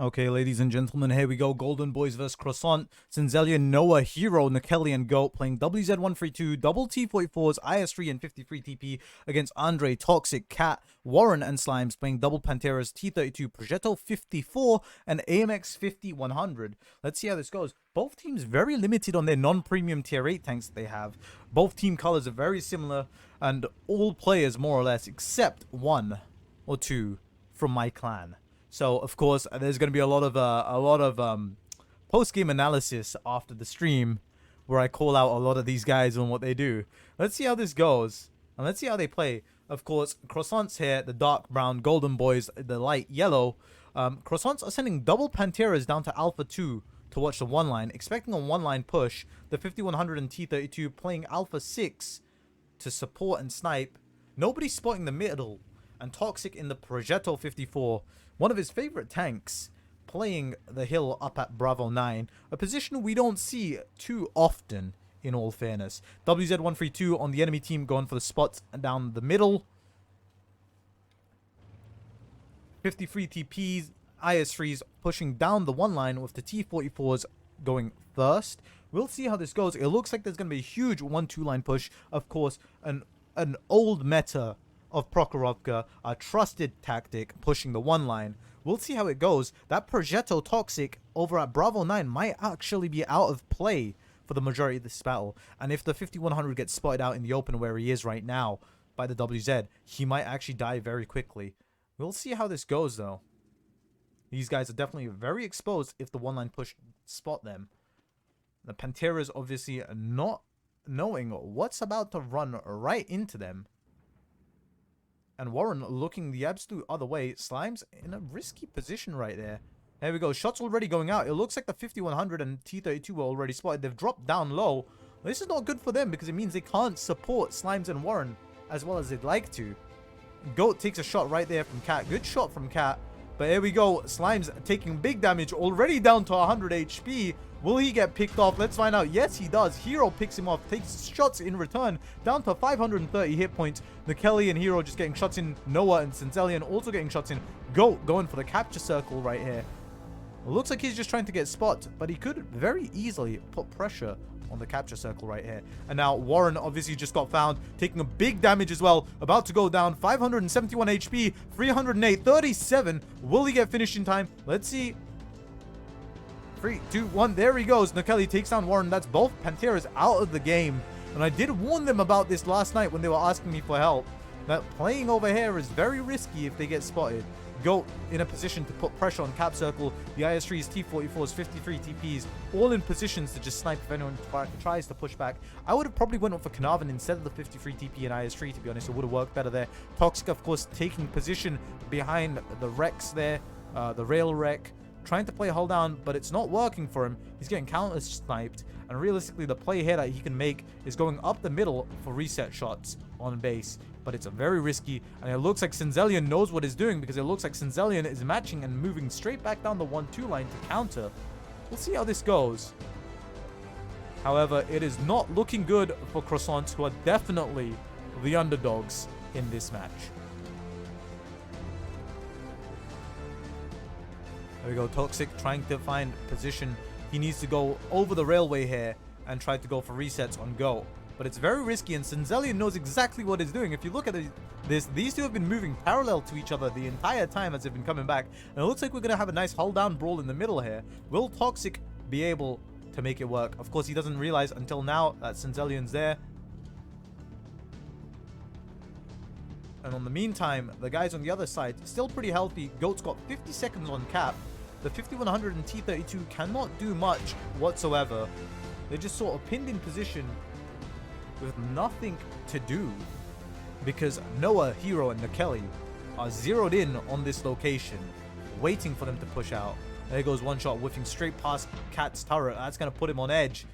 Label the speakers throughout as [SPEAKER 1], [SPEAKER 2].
[SPEAKER 1] Okay, ladies and gentlemen, here we go. Golden Boys vs. Croissant. Cinzelia, Noah, Hero, Nakeli, and Goat playing WZ132, double T44s, IS3 and 53 TP against Andre, Toxic, Cat, Warren, and Slimes playing double Panteras, T32, Progetto 54, and AMX 5100. Let's see how this goes. Both teams very limited on their non-premium tier 8 tanks that they have. Both team colors are very similar, and all players more or less, except one or two from my clan. So of course there's going to be a lot of post-game analysis after the stream where I call out a lot of these guys on what they do. Let's see how this goes and let's see how they play. Of course, Croissants here, the dark brown, Golden Boys, the light yellow. Croissants are sending double Panteras down to Alpha 2 to watch the one line, expecting a one line push. The 5100 and T32 playing Alpha 6 to support and snipe. Nobody spotting the middle. And Toxic in the Progetto 54, one of his favorite tanks, playing the hill up at Bravo 9, a position we don't see too often, in all fairness. WZ132 on the enemy team going for the spots down the middle. 53 TPs, IS3s pushing down the one line with the T44s going first. We'll see how this goes. It looks like there's going to be a huge 1-2 line push. Of course, an old meta of Prokhorovka, a trusted tactic, pushing the one line. We'll see how it goes. That Progetto Toxic over at Bravo 9 might actually be out of play for the majority of this battle. And if the 5100 gets spotted out in the open where he is right now by the WZ, he might actually die very quickly. We'll see how this goes though. These guys are definitely very exposed if the one line push spot them. The Panteras obviously not knowing what's about to run right into them. And Warren looking the absolute other way. Slimes in a risky position right there. There we go. Shots already going out. It looks like the 5100 and T32 were already spotted. They've dropped down low. This is not good for them because it means they can't support Slimes and Warren as well as they'd like to. Goat takes a shot right there from Cat. Good shot from Cat. But here we go. Slimes taking big damage. Already down to 100 HP. Will he get picked off? Let's find out. Yes, he does. Hero picks him off. Takes shots in return. Down to 530 hit points. Nakeli and Hero just getting shots in. Noah and Cinzelian also getting shots in. Goat going for the capture circle right here. Looks like he's just trying to get spot. But he could very easily put pressure on the capture circle right here. And now Warren obviously just got found. Taking a big damage as well. About to go down. 571 HP. 308. 37. Will he get finished in time? Let's see. 3, 2, 1. There he goes. Nakeli takes down Warren. That's both Panteras out of the game. And I did warn them about this last night when they were asking me for help. That playing over here is very risky if they get spotted. Goat in a position to put pressure on cap circle. The IS3s, T44s, 53 TPs, all in positions to just snipe if anyone tries to push back. I would have probably went for Carnarvon instead of the 53 TP and IS3, to be honest. It would have worked better there. Toxic, of course, taking position behind the Rex there, the rail wreck. Trying to play hull down, but it's not working for him. He's getting counter sniped, and realistically the play here that he can make is going up the middle for reset shots on base, but it's a very risky, and it looks like Cinzelian knows what he's doing because it looks like Cinzelian is matching and moving straight back down the 1-2 line to counter. We'll see how this goes. However, it is not looking good for Croissants, who are definitely the underdogs in this match. There we go. Toxic trying to find position. He needs to go over the railway here and try to go for resets on Go. But it's very risky, and Cinzelian knows exactly what he's doing. If you look at this, these two have been moving parallel to each other the entire time as they've been coming back. And it looks like we're going to have a nice hull down brawl in the middle here. Will Toxic be able to make it work? Of course, he doesn't realize until now that Cinzelian's there. And on the meantime, the guys on the other side, still pretty healthy. Goat's got 50 seconds on cap. The 5100 and T32 cannot do much whatsoever. They're just sort of pinned in position with nothing to do. Because Noah, Hero, and Nakeli are zeroed in on this location, waiting for them to push out. There goes one shot, whiffing straight past Cat's turret. That's going to put him on edge.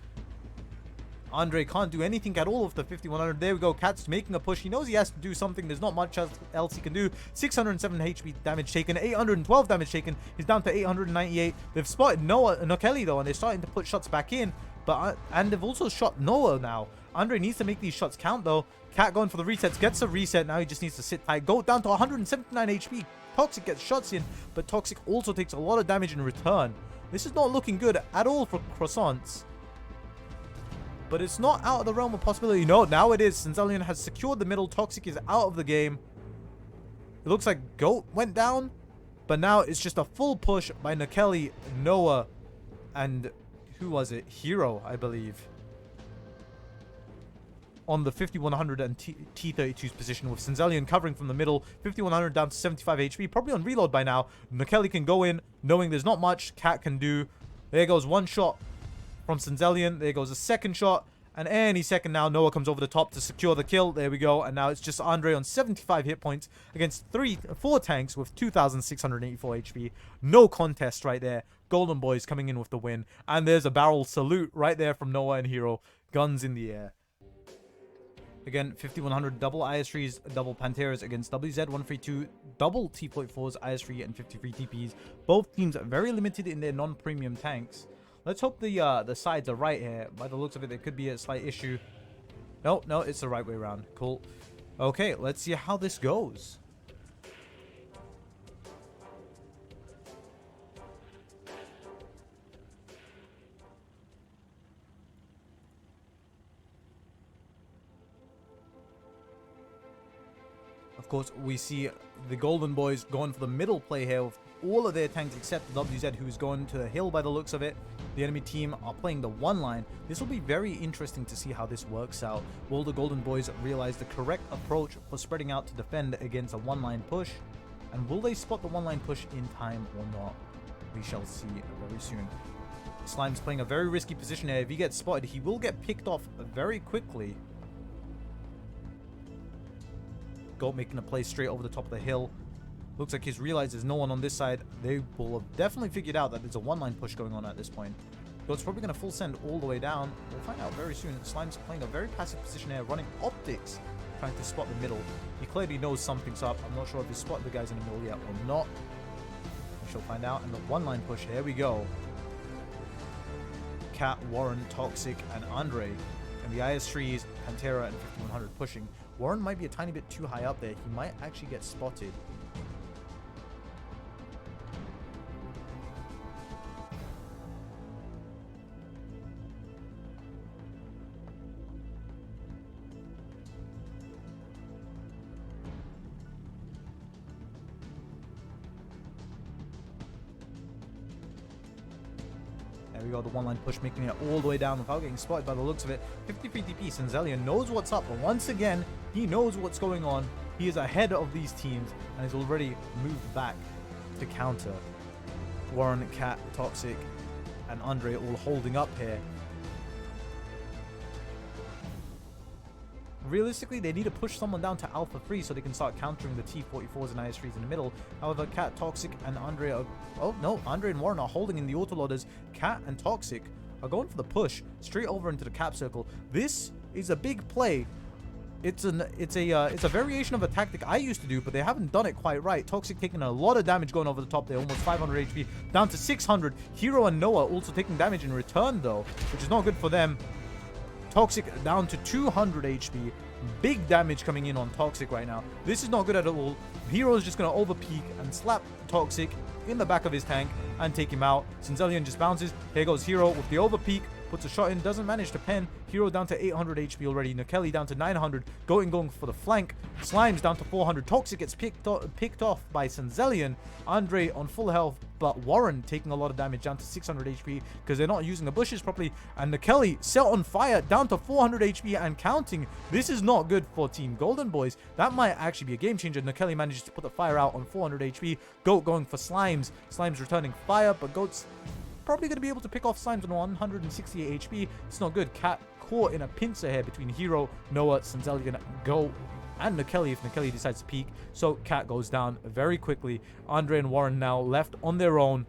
[SPEAKER 1] Andre can't do anything at all with the 5100. There we go. Cat's making a push. He knows he has to do something. There's not much else he can do. 607 HP damage taken. 812 damage taken. He's down to 898. They've spotted Noah and Nakeli though, and they're starting to put shots back in. But and they've also shot Noah now. Andre needs to make these shots count though. Cat going for the resets, gets a reset. Now he just needs to sit tight. Go down to 179 HP. Toxic gets shots in, but Toxic also takes a lot of damage in return. This is not looking good at all for Croissants. But it's not out of the realm of possibility. No, now it is. Senzelion has secured the middle. Toxic is out of the game. It looks like GOAT went down. But now it's just a full push by Nakeli, Noah, and who was it? Hero, I believe. On the 5100 and T32's position with Senzelion covering from the middle. 5100 down to 75 HP. Probably on reload by now. Nakeli can go in knowing there's not much Cat can do. There goes one shot from Senzelion. There goes a second shot. And any second now, Noah comes over the top to secure the kill. There we go. And now it's just Andre on 75 hit points against 4 tanks with 2,684 HP. No contest right there. Golden Boys coming in with the win. And there's a barrel salute right there from Noah and Hero. Guns in the air. Again, 5100 double IS3s, double Panteras against WZ132, double T44s, IS3 and 53 TPs. Both teams are very limited in their non-premium tanks. Let's hope the sides are right here. By the looks of it, there could be a slight issue. No, it's the right way around. Cool. Okay, let's see how this goes. Of course, we see the Golden Boys going for the middle play here with all of their tanks except WZ, who's going to the hill by the looks of it. The enemy team are playing the one line. This will be very interesting to see how this works out. Will the Golden Boys realize the correct approach for spreading out to defend against a one-line push? And will they spot the one-line push in time or not? We shall see very soon. Slime's playing a very risky position here. If he gets spotted, he will get picked off very quickly. GOAT making a play straight over the top of the hill. Looks like he's realized there's no one on this side. They will have definitely figured out that there's a one-line push going on at this point. GOAT's probably going to full send all the way down. We'll find out very soon. Slime's playing a very passive position here, running optics, trying to spot the middle. He clearly knows something's up. I'm not sure if he's spotted the guys in the middle yet or not. We shall find out. And the one-line push, here we go. Cat, Warren, Toxic, and Andre. And the IS3s, Pantera, and 5100 pushing. Warren might be a tiny bit too high up there. He might actually get spotted. There we go, the one-line push making it all the way down without getting spotted by the looks of it. 53 DP, Senzelion knows what's up, but once again, he knows what's going on. He is ahead of these teams and has already moved back to counter. Warren, Cat, Toxic, and Andre all holding up here. Realistically, they need to push someone down to Alpha 3 so they can start countering the T44s and IS3s in the middle. However, Cat, Toxic, and Andre are... Oh, no. Andre and Warren are holding in the autoloaders. Cat and Toxic are going for the push straight over into the cap circle. This is a big play. It's a variation of a tactic I used to do, but they haven't done it quite right. Toxic taking a lot of damage going over the top there. Almost 500 HP. Down to 600. Hero and Noah also taking damage in return, though, which is not good for them. Toxic down to 200 HP. Big damage coming in on Toxic right now. This is not good at all. Hero is just going to overpeak and slap Toxic in the back of his tank and take him out. Senzelion just bounces. Here goes Hero with the overpeak. Puts a shot in. Doesn't manage to pen. Hero down to 800 HP already. Nakeli down to 900. Going for the flank. Slime's down to 400. Toxic gets picked off by Senzelion. Andre on full health, but Warren taking a lot of damage down to 600 HP because they're not using the bushes properly. And Nakeli set on fire down to 400 HP and counting. This is not good for Team Golden Boys. That might actually be a game changer. Nakeli manages to put the fire out on 400 HP. GOAT going for Slimes. Slimes returning fire, but GOAT's probably going to be able to pick off Slimes on 168 HP. It's not good. Cat caught in a pincer here between Hero, Noah, Senzelion, GOAT, and Nakeli if Nakeli decides to peek. So Cat goes down very quickly. Andre and Warren now left on their own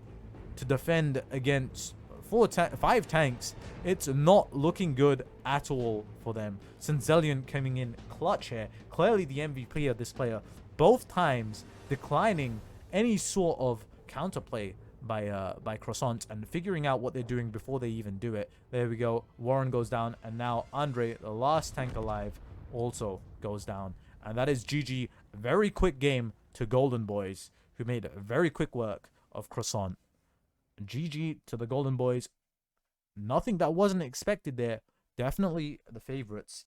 [SPEAKER 1] to defend against 5 tanks. It's not looking good at all for them. Senzelion coming in clutch here. Clearly the MVP of this player. Both times declining any sort of counterplay by Croissant and figuring out what they're doing before they even do it. There we go. Warren goes down, and now Andre, the last tank alive, also goes down. And that is GG. Very quick game to Golden Boys, who made very quick work of Croissant. GG to the Golden Boys. Nothing that wasn't expected there. Definitely the favorites